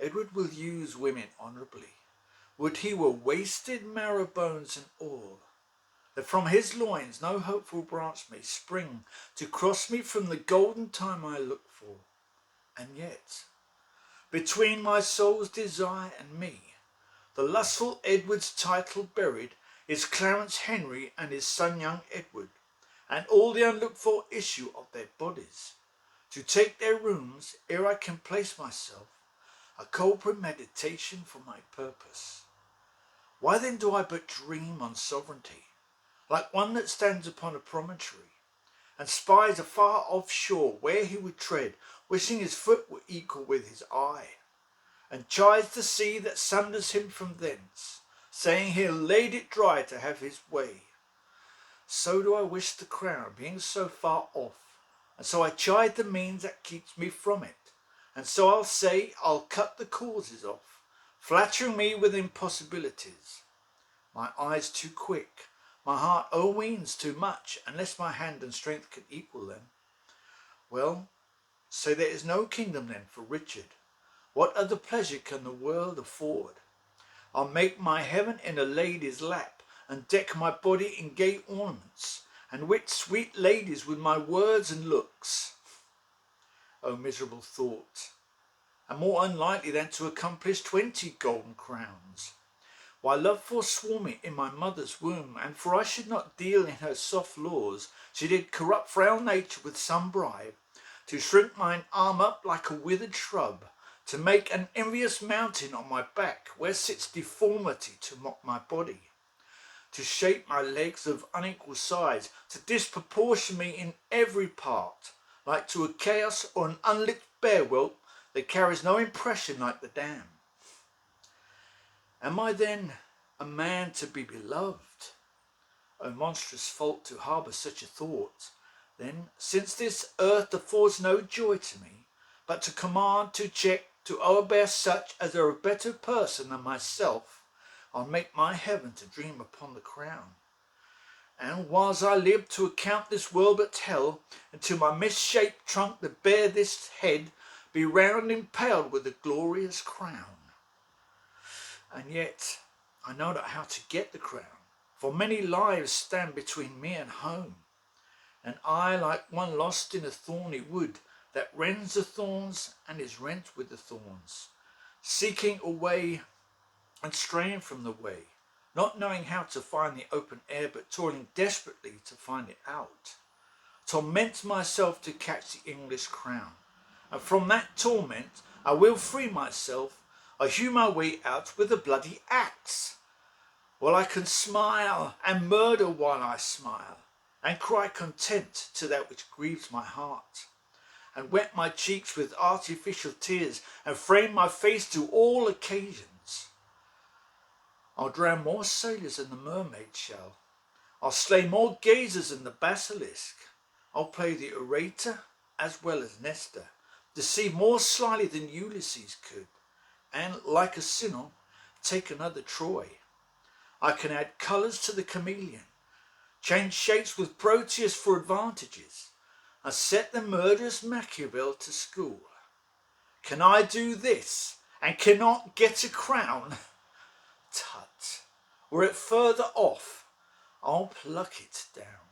Edward will use women honourably. Would he were wasted marrow, bones and all, that from his loins no hopeful branch may spring to cross me from the golden time I look for. And yet, between my soul's desire and me, the lustful Edward's title buried is Clarence Henry and his son young Edward, and all the unlooked for issue of their bodies, to take their rooms ere I can place myself, a cold premeditation for my purpose. Why then do I but dream on sovereignty, like one that stands upon a promontory, and spies a far off shore where he would tread, wishing his foot were equal with his eye, and chides the sea that sunders him from thence, saying he'll laid it dry to have his way. So do I wish the crown, being so far off, and so I chide the means that keeps me from it, and so I'll say I'll cut the causes off, flattering me with impossibilities. My eyes too quick, my heart o'erweens too much, unless my hand and strength can equal them. Well, say there is no kingdom then for Richard. What other pleasure can the world afford? I'll make my heaven in a lady's lap, and deck my body in gay ornaments, and wit sweet ladies with my words and looks. O miserable thought, and more unlikely than to accomplish 20 golden crowns. Why love forswore me in my mother's womb, and for I should not deal in her soft laws, she did corrupt frail nature with some bribe, to shrink mine arm up like a withered shrub, to make an envious mountain on my back, where sits deformity to mock my body, to shape my legs of unequal size, to disproportion me in every part, like to a chaos or an unlicked bear whelp that carries no impression like the dam. Am I then a man to be beloved? O monstrous fault to harbour such a thought. Then, since this earth affords no joy to me, but to command, to check, to overbear such as are a better person than myself, I'll make my heaven to dream upon the crown. And whiles I live to account this world but hell, and to my misshaped trunk that bear this head be round impaled with a glorious crown. And yet I know not how to get the crown, for many lives stand between me and home, and I like one lost in a thorny wood that rends the thorns and is rent with the thorns, seeking a way and straying from the way, not knowing how to find the open air, but toiling desperately to find it out. Torment myself to catch the English crown, and from that torment I will free myself. I hew my way out with a bloody axe. Well, I can smile and murder while I smile, and cry content to that which grieves my heart, and wet my cheeks with artificial tears, and frame my face to all occasions. I'll drown more sailors than the mermaid shall. I'll slay more gazers than the basilisk. I'll play the orator as well as Nestor, deceive more slyly than Ulysses could, and, like a Sinon, take another Troy. I can add colours to the chameleon, change shapes with Proteus for advantages, and set the murderous Machiavel to school. Can I do this, and cannot get a crown? Tut, were it further off, I'll pluck it down.